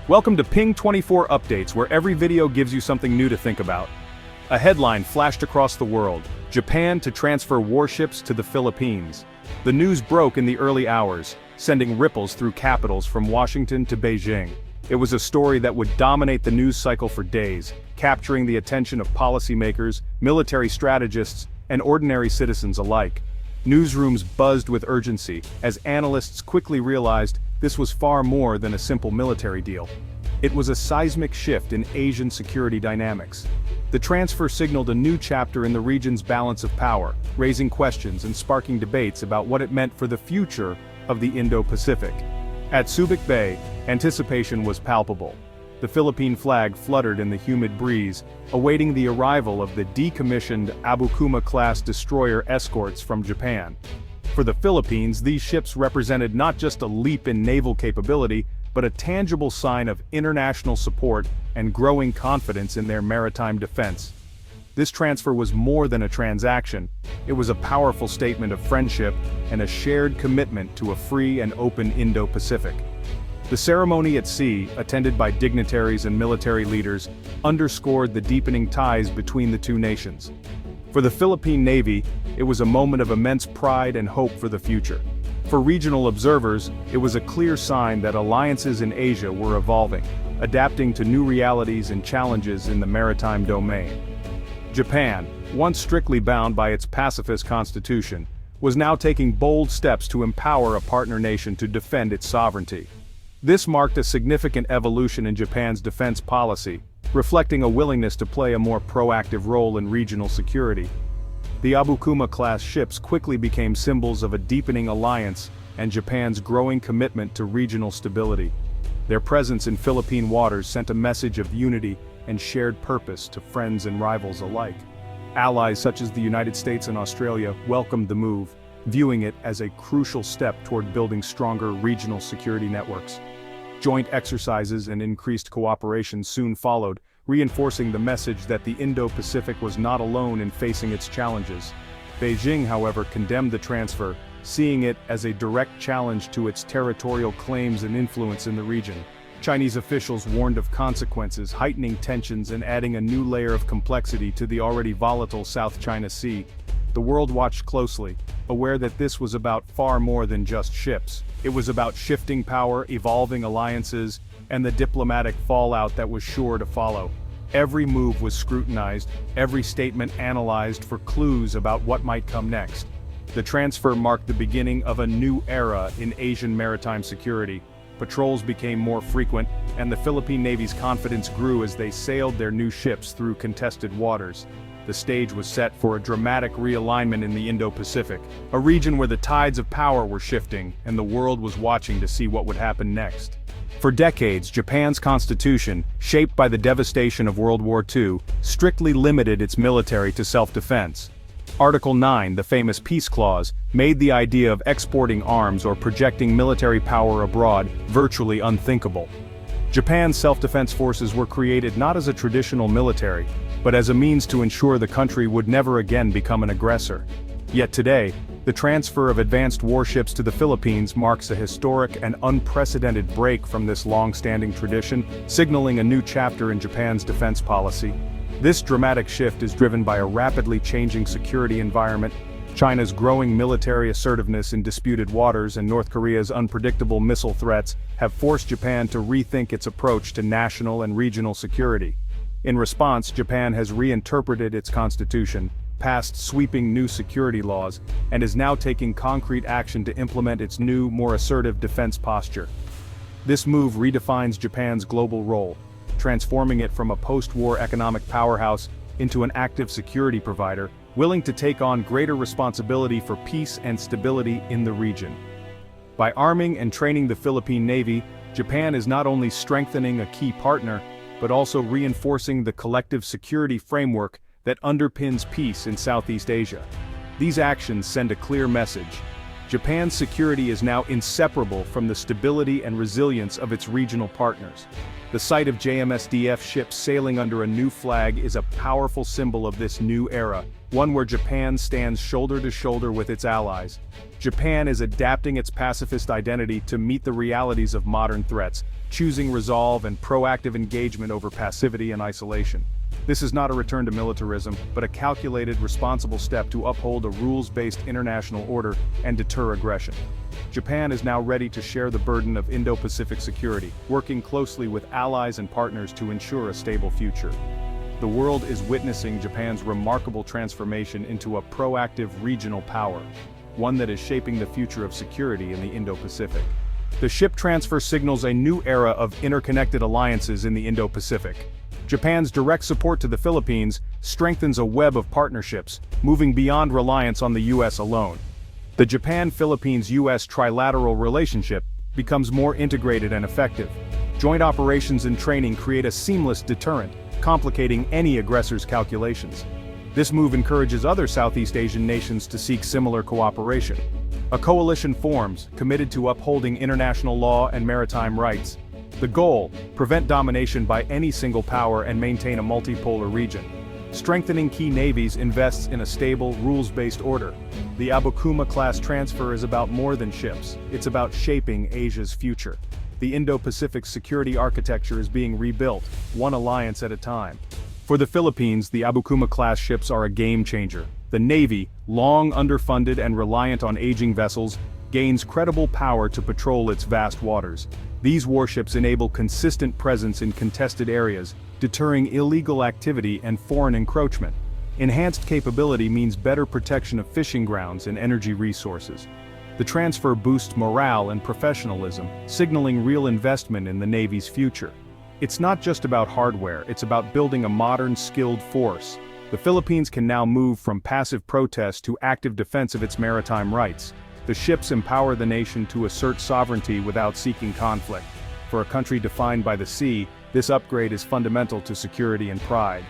Welcome to Ping 24 Updates, where every video gives you something new to think about. A headline flashed across the world: Japan to transfer warships to the Philippines. The news broke in the early hours, sending ripples through capitals from Washington to Beijing. It was a story that would dominate the news cycle for days, capturing the attention of policymakers, military strategists, and ordinary citizens alike. Newsrooms buzzed with urgency, as analysts quickly realized this was far more than a simple military deal. It was a seismic shift in Asian security dynamics. The transfer signaled a new chapter in the region's balance of power, raising questions and sparking debates about what it meant for the future of the Indo-Pacific. At Subic Bay, anticipation was palpable. The Philippine flag fluttered in the humid breeze, awaiting the arrival of the decommissioned Abukuma-Class destroyer escorts from Japan. For the Philippines, these ships represented not just a leap in naval capability, but a tangible sign of international support and growing confidence in their maritime defense. This transfer was more than a transaction. It was a powerful statement of friendship and a shared commitment to a free and open Indo-Pacific. The ceremony at sea, attended by dignitaries and military leaders, underscored the deepening ties between the two nations. For the Philippine Navy, it was a moment of immense pride and hope for the future. For regional observers, it was a clear sign that alliances in Asia were evolving, adapting to new realities and challenges in the maritime domain. Japan, once strictly bound by its pacifist constitution, was now taking bold steps to empower a partner nation to defend its sovereignty. This marked a significant evolution in Japan's defense policy, reflecting a willingness to play a more proactive role in regional security. The Abukuma-class ships quickly became symbols of a deepening alliance and Japan's growing commitment to regional stability. Their presence in Philippine waters sent a message of unity and shared purpose to friends and rivals alike. Allies such as the United States and Australia welcomed the move, viewing it as a crucial step toward building stronger regional security networks. Joint exercises and increased cooperation soon followed, reinforcing the message that the Indo-Pacific was not alone in facing its challenges. Beijing, however, condemned the transfer, seeing it as a direct challenge to its territorial claims and influence in the region. Chinese officials warned of consequences, heightening tensions and adding a new layer of complexity to the already volatile South China Sea. The world watched closely, aware that this was about far more than just ships. It was about shifting power, evolving alliances, and the diplomatic fallout that was sure to follow. Every move was scrutinized, every statement analyzed for clues about what might come next. The transfer marked the beginning of a new era in Asian maritime security. Patrols became more frequent, and the Philippine Navy's confidence grew as they sailed their new ships through contested waters. The stage was set for a dramatic realignment in the Indo-Pacific, a region where the tides of power were shifting, and the world was watching to see what would happen next. For decades, Japan's constitution, shaped by the devastation of World War II, strictly limited its military to self-defense. Article 9, the famous Peace Clause, made the idea of exporting arms or projecting military power abroad virtually unthinkable. Japan's self-defense forces were created not as a traditional military, but as a means to ensure the country would never again become an aggressor. Yet today, the transfer of advanced warships to the Philippines marks a historic and unprecedented break from this long-standing tradition, signaling a new chapter in Japan's defense policy. This dramatic shift is driven by a rapidly changing security environment. China's growing military assertiveness in disputed waters and North Korea's unpredictable missile threats have forced Japan to rethink its approach to national and regional security. In response, Japan has reinterpreted its constitution, passed sweeping new security laws, and is now taking concrete action to implement its new, more assertive defense posture. This move redefines Japan's global role, transforming it from a post-war economic powerhouse into an active security provider, willing to take on greater responsibility for peace and stability in the region. By arming and training the Philippine Navy, Japan is not only strengthening a key partner, but also reinforcing the collective security framework that underpins peace in Southeast Asia. These actions send a clear message. Japan's security is now inseparable from the stability and resilience of its regional partners. The sight of JMSDF ships sailing under a new flag is a powerful symbol of this new era, one where Japan stands shoulder to shoulder with its allies. Japan is adapting its pacifist identity to meet the realities of modern threats, choosing resolve and proactive engagement over passivity and isolation. This is not a return to militarism, but a calculated, responsible step to uphold a rules-based international order and deter aggression. Japan is now ready to share the burden of Indo-Pacific security, working closely with allies and partners to ensure a stable future. The world is witnessing Japan's remarkable transformation into a proactive regional power, one that is shaping the future of security in the Indo-Pacific. The ship transfer signals a new era of interconnected alliances in the Indo-Pacific. Japan's direct support to the Philippines strengthens a web of partnerships, moving beyond reliance on the US alone. The Japan-Philippines-US trilateral relationship becomes more integrated and effective. Joint operations and training create a seamless deterrent, complicating any aggressor's calculations. This move encourages other Southeast Asian nations to seek similar cooperation. A coalition forms, committed to upholding international law and maritime rights. The goal: prevent domination by any single power and maintain a multipolar region. Strengthening key navies invests in a stable, rules-based order. The Abukuma-Class transfer is about more than ships, it's about shaping Asia's future. The Indo-Pacific security architecture is being rebuilt, one alliance at a time. For the Philippines, the Abukuma-Class ships are a game-changer. The Navy, long underfunded and reliant on aging vessels, gains credible power to patrol its vast waters. These warships enable consistent presence in contested areas, deterring illegal activity and foreign encroachment. Enhanced capability means better protection of fishing grounds and energy resources. The transfer boosts morale and professionalism, signaling real investment in the Navy's future. It's not just about hardware, it's about building a modern, skilled force. The Philippines can now move from passive protest to active defense of its maritime rights. The ships empower the nation to assert sovereignty without seeking conflict. For a country defined by the sea, this upgrade is fundamental to security and pride.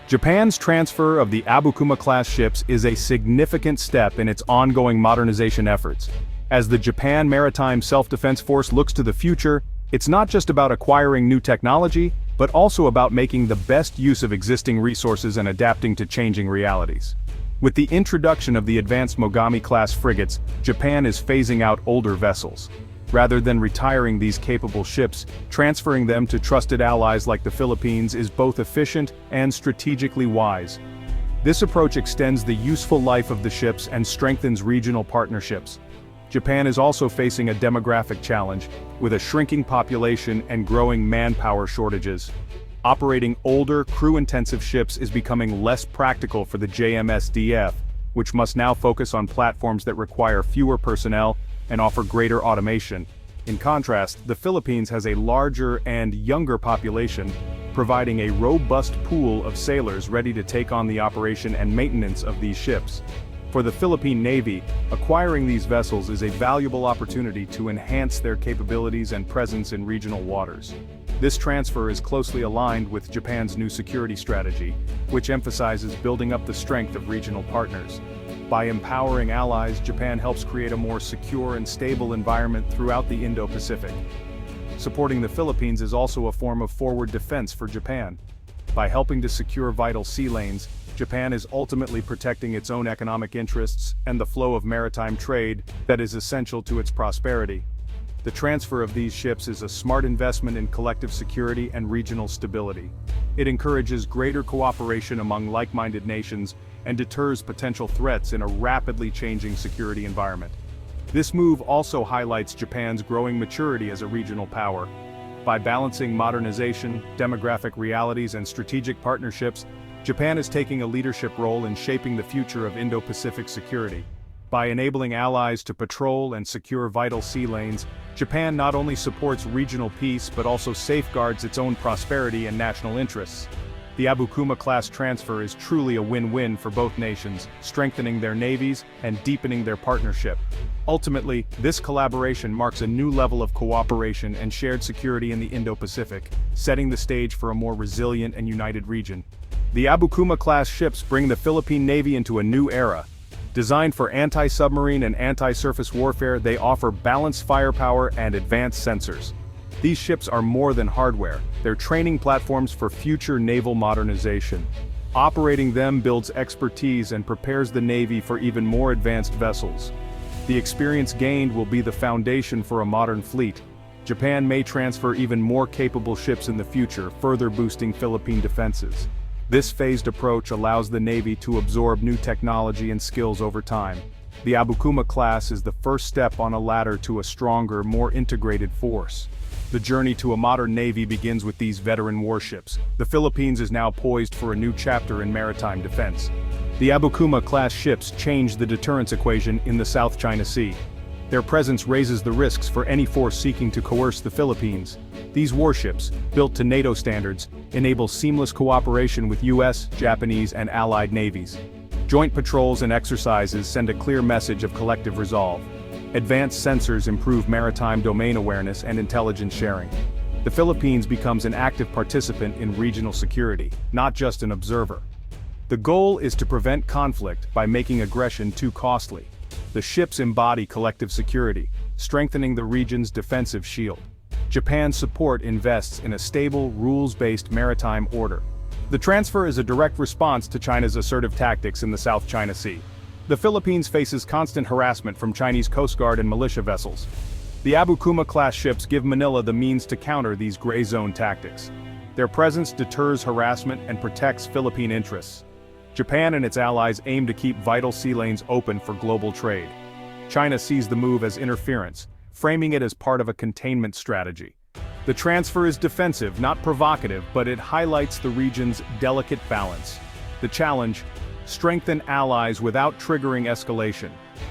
Japan's transfer of the Abukuma-class ships is a significant step in its ongoing modernization efforts. As the Japan Maritime Self-Defense Force looks to the future, it's not just about acquiring new technology, but also about making the best use of existing resources and adapting to changing realities. With the introduction of the advanced Mogami-class frigates, Japan is phasing out older vessels. Rather than retiring these capable ships, transferring them to trusted allies like the Philippines is both efficient and strategically wise. This approach extends the useful life of the ships and strengthens regional partnerships. Japan is also facing a demographic challenge, with a shrinking population and growing manpower shortages. Operating older, crew-intensive ships is becoming less practical for the JMSDF, which must now focus on platforms that require fewer personnel and offer greater automation. In contrast, the Philippines has a larger and younger population, providing a robust pool of sailors ready to take on the operation and maintenance of these ships. For the Philippine Navy, acquiring these vessels is a valuable opportunity to enhance their capabilities and presence in regional waters. This transfer is closely aligned with Japan's new security strategy, which emphasizes building up the strength of regional partners. By empowering allies, Japan helps create a more secure and stable environment throughout the Indo-Pacific. Supporting the Philippines is also a form of forward defense for Japan. By helping to secure vital sea lanes, Japan is ultimately protecting its own economic interests and the flow of maritime trade that is essential to its prosperity. The transfer of these ships is a smart investment in collective security and regional stability. It encourages greater cooperation among like-minded nations and deters potential threats in a rapidly changing security environment. This move also highlights Japan's growing maturity as a regional power. By balancing modernization, demographic realities, and strategic partnerships, Japan is taking a leadership role in shaping the future of Indo-Pacific security. By enabling allies to patrol and secure vital sea lanes, Japan not only supports regional peace but also safeguards its own prosperity and national interests. The Abukuma-class transfer is truly a win-win for both nations, strengthening their navies and deepening their partnership. Ultimately, this collaboration marks a new level of cooperation and shared security in the Indo-Pacific, setting the stage for a more resilient and united region. The Abukuma-class ships bring the Philippine Navy into a new era. Designed for anti-submarine and anti-surface warfare, they offer balanced firepower and advanced sensors. These ships are more than hardware, they're training platforms for future naval modernization. Operating them builds expertise and prepares the Navy for even more advanced vessels. The experience gained will be the foundation for a modern fleet. Japan may transfer even more capable ships in the future, further boosting Philippine defenses. This phased approach allows the Navy to absorb new technology and skills over time. The Abukuma-Class is the first step on a ladder to a stronger, more integrated force. The journey to a modern Navy begins with these veteran warships. The Philippines is now poised for a new chapter in maritime defense. The Abukuma-class ships change the deterrence equation in the South China Sea. Their presence raises the risks for any force seeking to coerce the Philippines. These warships, built to NATO standards, enable seamless cooperation with US, Japanese, and allied navies. Joint patrols and exercises send a clear message of collective resolve. Advanced sensors improve maritime domain awareness and intelligence sharing. The Philippines becomes an active participant in regional security, not just an observer. The goal is to prevent conflict by making aggression too costly. The ships embody collective security, strengthening the region's defensive shield. Japan's support invests in a stable, rules-based maritime order. The transfer is a direct response to China's assertive tactics in the South China Sea. The Philippines faces constant harassment from Chinese Coast Guard and militia vessels. The Abukuma-class ships give Manila the means to counter these gray zone tactics. Their presence deters harassment and protects Philippine interests. Japan and its allies aim to keep vital sea lanes open for global trade. China sees the move as interference, framing it as part of a containment strategy. The transfer is defensive, not provocative, but it highlights the region's delicate balance. The challenge: strengthen allies without triggering escalation.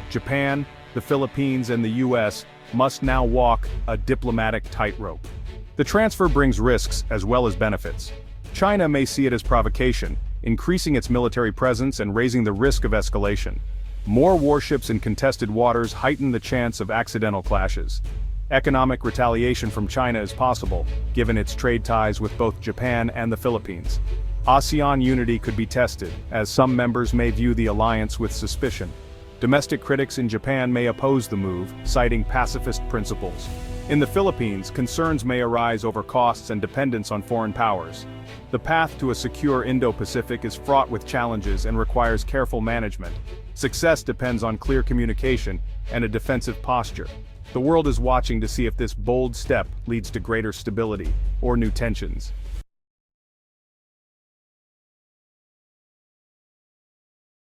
Japan, the Philippines, and the US must now walk a diplomatic tightrope. The transfer brings risks as well as benefits. China may see it as provocation, increasing its military presence and raising the risk of escalation. More warships in contested waters heighten the chance of accidental clashes. Economic retaliation from China is possible, given its trade ties with both Japan and the Philippines. ASEAN unity could be tested, as some members may view the alliance with suspicion. Domestic critics in Japan may oppose the move, citing pacifist principles. In the Philippines, concerns may arise over costs and dependence on foreign powers. The path to a secure Indo-Pacific is fraught with challenges and requires careful management. Success depends on clear communication and a defensive posture. The world is watching to see if this bold step leads to greater stability or new tensions.